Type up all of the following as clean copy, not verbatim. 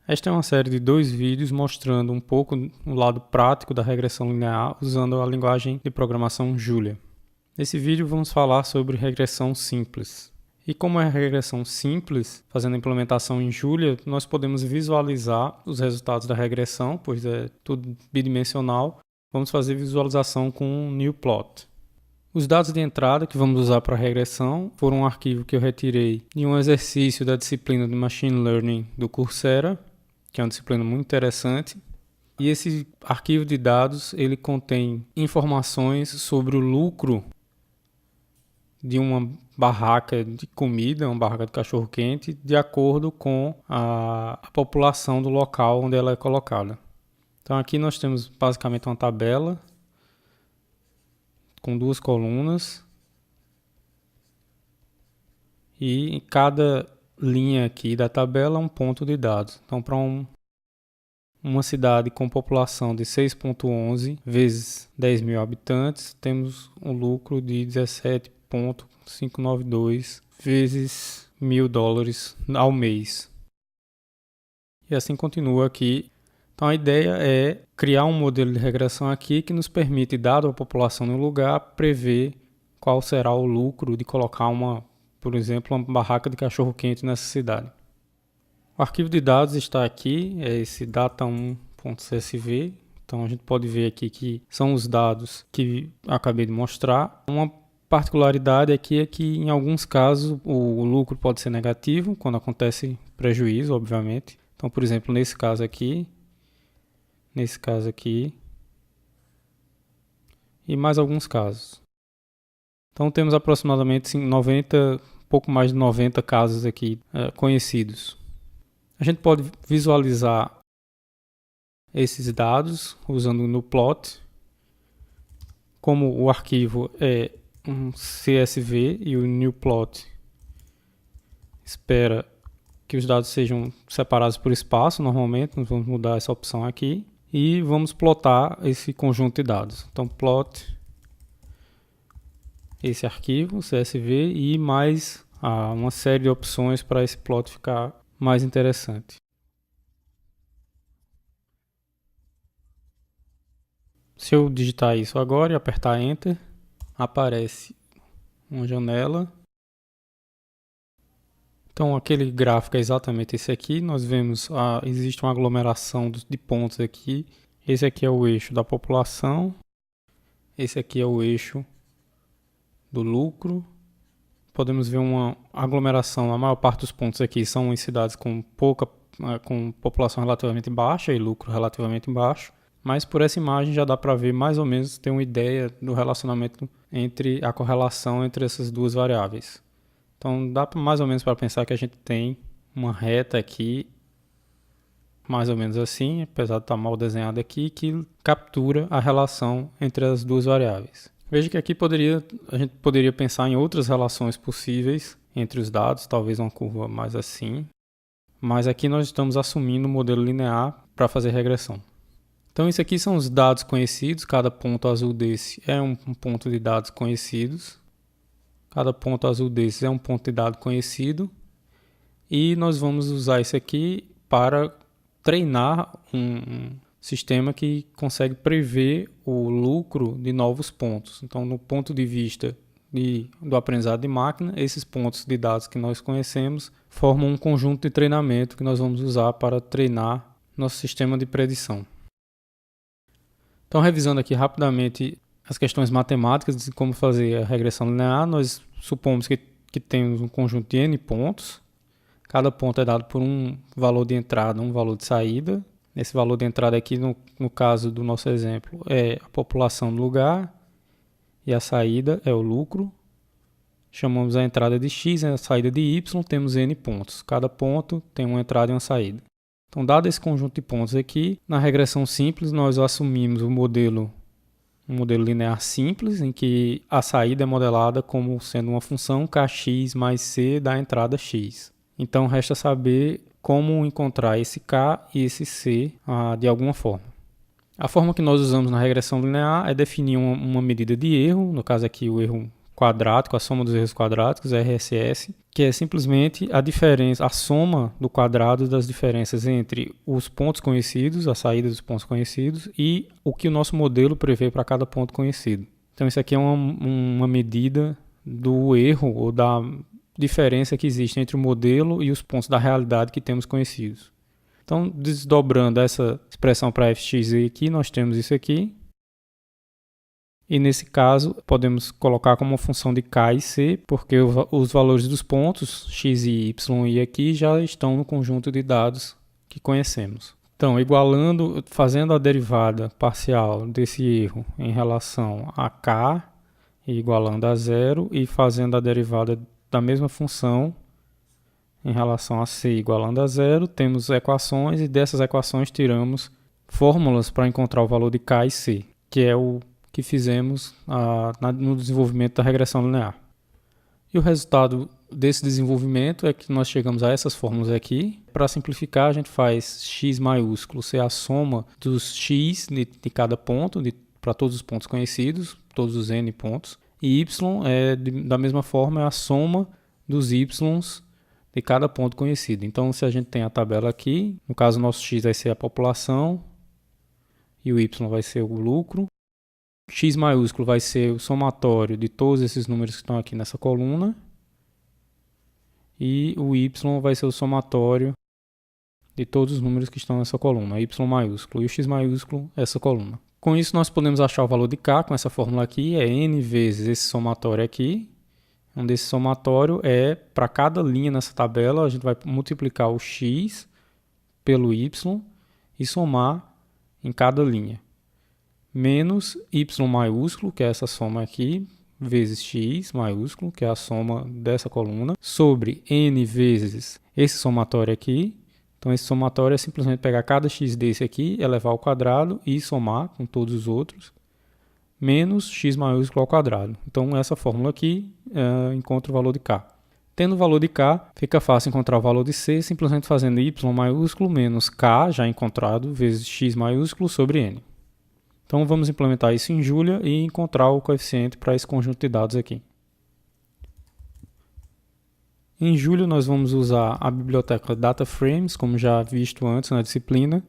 Esta é uma série de 2 vídeos mostrando um pouco o lado prático da regressão linear usando a linguagem de programação Julia. Nesse vídeo vamos falar sobre regressão simples. E como é regressão simples, fazendo a implementação em Julia, nós podemos visualizar os resultados da regressão, pois é tudo bidimensional. Vamos fazer visualização com um new plot. Os dados de entrada que vamos usar para a regressão foram um arquivo que eu retirei de um exercício da disciplina de Machine Learning do Coursera, que é uma disciplina muito interessante. E esse arquivo de dados ele contém informações sobre o lucro de uma barraca de comida, uma barraca de cachorro-quente, de acordo com a população do local onde ela é colocada. Então aqui nós temos basicamente uma tabela com 2 colunas e em cada linha aqui da tabela um ponto de dados. Então para uma cidade com população de 6.11 vezes 10 mil habitantes, temos um lucro de 17.592 vezes $1.000 ao mês. E assim continua aqui. Então a ideia é criar um modelo de regressão aqui que nos permite, dado a população no lugar, prever qual será o lucro de colocar por exemplo, uma barraca de cachorro-quente nessa cidade. O arquivo de dados está aqui, é esse data1.csv. Então a gente pode ver aqui que são os dados que acabei de mostrar. Uma particularidade aqui é que em alguns casos o lucro pode ser negativo, quando acontece prejuízo, obviamente. Então, por exemplo, nesse caso aqui, e mais alguns casos. Então temos aproximadamente 90, pouco mais de 90 casos aqui conhecidos. A gente pode visualizar esses dados usando no plot. Como o arquivo é um CSV e o new plot espera que os dados sejam separados por espaço, normalmente nós vamos mudar essa opção aqui e vamos plotar esse conjunto de dados. Então plot esse arquivo CSV e mais uma série de opções para esse plot ficar mais interessante. Se eu digitar isso agora e apertar Enter, aparece uma janela. Então aquele gráfico é exatamente esse aqui. Nós vemos existe uma aglomeração de pontos aqui. Esse aqui é o eixo da população. Esse aqui é o eixo do lucro. Podemos ver uma aglomeração. A maior parte dos pontos aqui são em cidades com população relativamente baixa e lucro relativamente baixo. Mas por essa imagem já dá para ver mais ou menos, ter uma ideia do relacionamento a correlação entre essas duas variáveis. Então dá mais ou menos para pensar que a gente tem uma reta aqui, mais ou menos assim, apesar de estar mal desenhado aqui, que captura a relação entre as duas variáveis. Veja que aqui a gente poderia pensar em outras relações possíveis entre os dados, talvez uma curva mais assim. Mas aqui nós estamos assumindo um modelo linear para fazer regressão. Então isso aqui são os dados conhecidos, cada ponto azul desse é um ponto de dados conhecidos. Cada ponto azul desses é um ponto de dado conhecido. E nós vamos usar isso aqui para treinar um sistema que consegue prever o lucro de novos pontos. Então, no ponto de vista do aprendizado de máquina, esses pontos de dados que nós conhecemos formam um conjunto de treinamento que nós vamos usar para treinar nosso sistema de predição. Então, revisando aqui rapidamente as questões matemáticas de como fazer a regressão linear, nós supomos que temos um conjunto de n pontos. Cada ponto é dado por um valor de entrada, um valor de saída. Esse valor de entrada aqui, no caso do nosso exemplo, é a população do lugar e a saída é o lucro. Chamamos a entrada de x e a saída de y, temos n pontos. Cada ponto tem uma entrada e uma saída. Então, dado esse conjunto de pontos aqui, na regressão simples nós assumimos um modelo linear simples, em que a saída é modelada como sendo uma função kx mais c da entrada x. Então, resta saber como encontrar esse k e esse c de alguma forma. A forma que nós usamos na regressão linear é definir uma medida de erro, no caso aqui o erro quadrático, a soma dos erros quadráticos, RSS, que é simplesmente a diferença, a soma do quadrado das diferenças entre os pontos conhecidos, a saída dos pontos conhecidos, e o que o nosso modelo prevê para cada ponto conhecido. Então isso aqui é uma medida do erro ou da diferença que existe entre o modelo e os pontos da realidade que temos conhecidos. Então, desdobrando essa expressão para fx aqui, nós temos isso aqui. E nesse caso, podemos colocar como função de k e c, porque os valores dos pontos x e y e aqui já estão no conjunto de dados que conhecemos. Então, fazendo a derivada parcial desse erro em relação a k, e igualando a zero, e fazendo a derivada da mesma função em relação a c igualando a zero, temos equações, e dessas equações tiramos fórmulas para encontrar o valor de k e c, que é o que fizemos no desenvolvimento da regressão linear. E o resultado desse desenvolvimento é que nós chegamos a essas fórmulas aqui. Para simplificar, a gente faz x maiúsculo ser a soma dos x de cada ponto, para todos os pontos conhecidos, todos os n pontos. E y, da mesma forma, é a soma dos y's de cada ponto conhecido. Então, se a gente tem a tabela aqui, no caso, nosso x vai ser a população e o y vai ser o lucro. X maiúsculo vai ser o somatório de todos esses números que estão aqui nessa coluna. E o y vai ser o somatório de todos os números que estão nessa coluna, y maiúsculo. E o x maiúsculo, essa coluna. Com isso, nós podemos achar o valor de k com essa fórmula aqui, é n vezes esse somatório aqui. Onde esse somatório é, para cada linha nessa tabela, a gente vai multiplicar o x pelo y e somar em cada linha. Menos y maiúsculo, que é essa soma aqui, vezes x maiúsculo, que é a soma dessa coluna, sobre n vezes esse somatório aqui. Então, esse somatório é simplesmente pegar cada x desse aqui, elevar ao quadrado e somar com todos os outros, menos x maiúsculo ao quadrado. Então, essa fórmula aqui encontra o valor de k. Tendo o valor de k, fica fácil encontrar o valor de c, simplesmente fazendo y maiúsculo menos k, já encontrado, vezes x maiúsculo sobre n. Então, vamos implementar isso em Julia e encontrar o coeficiente para esse conjunto de dados aqui. Em Julia, nós vamos usar a biblioteca DataFrames, como já visto antes na disciplina.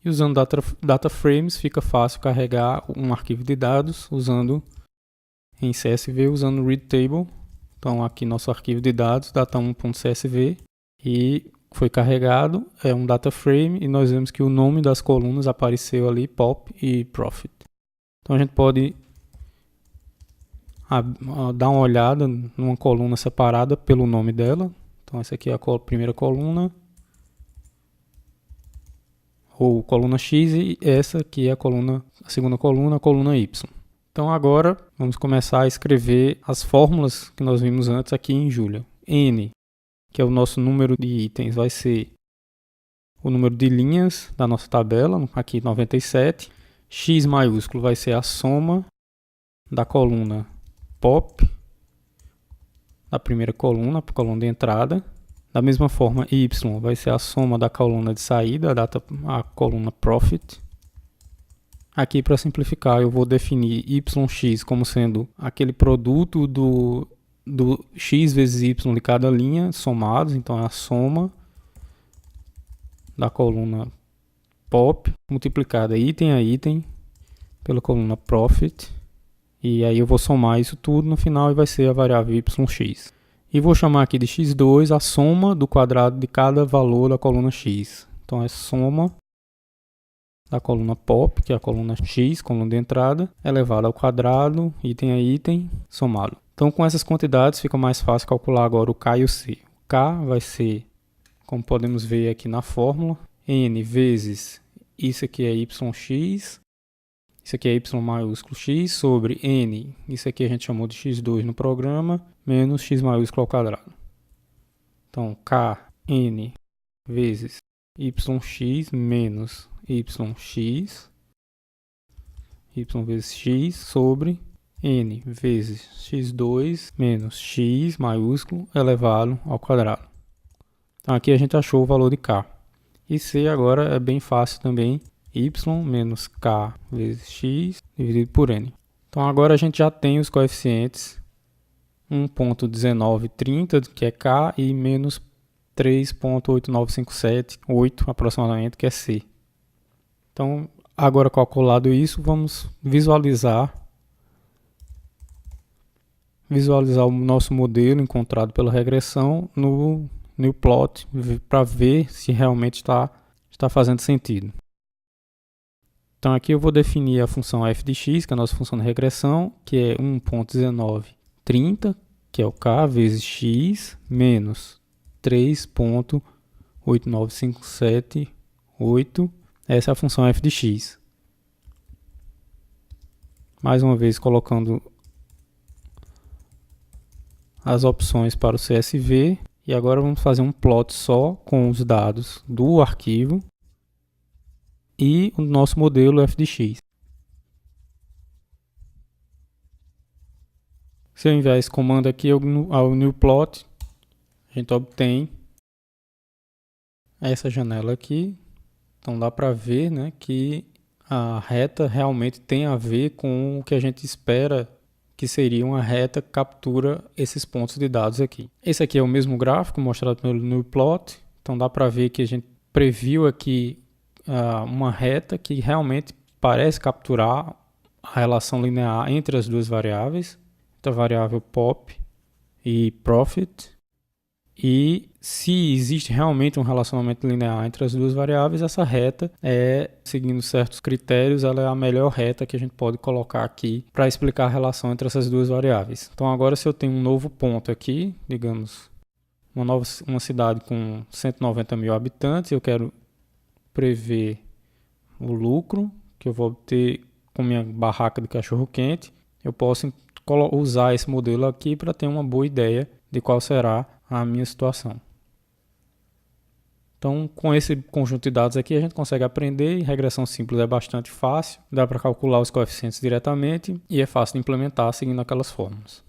E usando DataFrames, fica fácil carregar um arquivo de dados usando em CSV, usando o readTable. Então, aqui nosso arquivo de dados, data1.csv, e foi carregado, é um DataFrame, e nós vemos que o nome das colunas apareceu ali, POP e Profit. Então, a gente pode dar uma olhada numa coluna separada pelo nome dela. Então, essa aqui é a primeira coluna, ou coluna X, e essa aqui é a segunda coluna, a coluna Y. Então, agora, vamos começar a escrever as fórmulas que nós vimos antes aqui em Julia. N, que é o nosso número de itens, vai ser o número de linhas da nossa tabela, aqui 97. X maiúsculo vai ser a soma da coluna POP, da primeira coluna, a coluna de entrada. Da mesma forma, Y vai ser a soma da coluna de saída, a coluna Profit. Aqui, para simplificar, eu vou definir YX como sendo aquele produto do x vezes y de cada linha somados, então é a soma da coluna POP multiplicada item a item pela coluna Profit, e aí eu vou somar isso tudo no final e vai ser a variável yx. E vou chamar aqui de x2 a soma do quadrado de cada valor da coluna x. Então é soma da coluna POP, que é a coluna x, coluna de entrada, elevado ao quadrado, item a item, somado. Então, com essas quantidades, fica mais fácil calcular agora o k e o c. O k vai ser, como podemos ver aqui na fórmula, n vezes, isso aqui é yx, isso aqui é y maiúsculo x, sobre n, isso aqui a gente chamou de x2 no programa, menos x maiúsculo ao quadrado. Então, k, n, vezes yx menos yx, y vezes x, sobre n vezes x2 menos x maiúsculo elevado ao quadrado. Então aqui a gente achou o valor de k. E c agora é bem fácil também, y menos k vezes x dividido por n. Então agora a gente já tem os coeficientes 1.1930, que é K, e menos 3.89578, aproximadamente, que é C. Então, agora calculado isso, vamos visualizar o nosso modelo encontrado pela regressão no plot para ver se realmente está fazendo sentido. Então aqui eu vou definir a função f de x, que é a nossa função de regressão, que é 1.1930, que é o k, vezes x, menos 3.89578. Essa é a função f de x. Mais uma vez colocando as opções para o CSV. E agora vamos fazer um plot só com os dados do arquivo e o nosso modelo f de x. Se eu enviar esse comando aqui ao new plot, a gente obtém essa janela aqui. Então dá para ver, né, que a reta realmente tem a ver com o que a gente espera que seria uma reta que captura esses pontos de dados aqui. Esse aqui é o mesmo gráfico mostrado pelo new plot. Então dá para ver que a gente previu aqui uma reta que realmente parece capturar a relação linear entre as duas variáveis, a variável pop e profit. E se existe realmente um relacionamento linear entre as duas variáveis, essa reta seguindo certos critérios, ela é a melhor reta que a gente pode colocar aqui para explicar a relação entre essas duas variáveis. Então agora, se eu tenho um novo ponto aqui, digamos, uma cidade com 190 mil habitantes, eu quero prever o lucro que eu vou obter com minha barraca de cachorro-quente, eu posso usar esse modelo aqui para ter uma boa ideia de qual será a minha situação. Então, com esse conjunto de dados aqui, a gente consegue aprender, e regressão simples é bastante fácil, dá para calcular os coeficientes diretamente e é fácil de implementar seguindo aquelas fórmulas.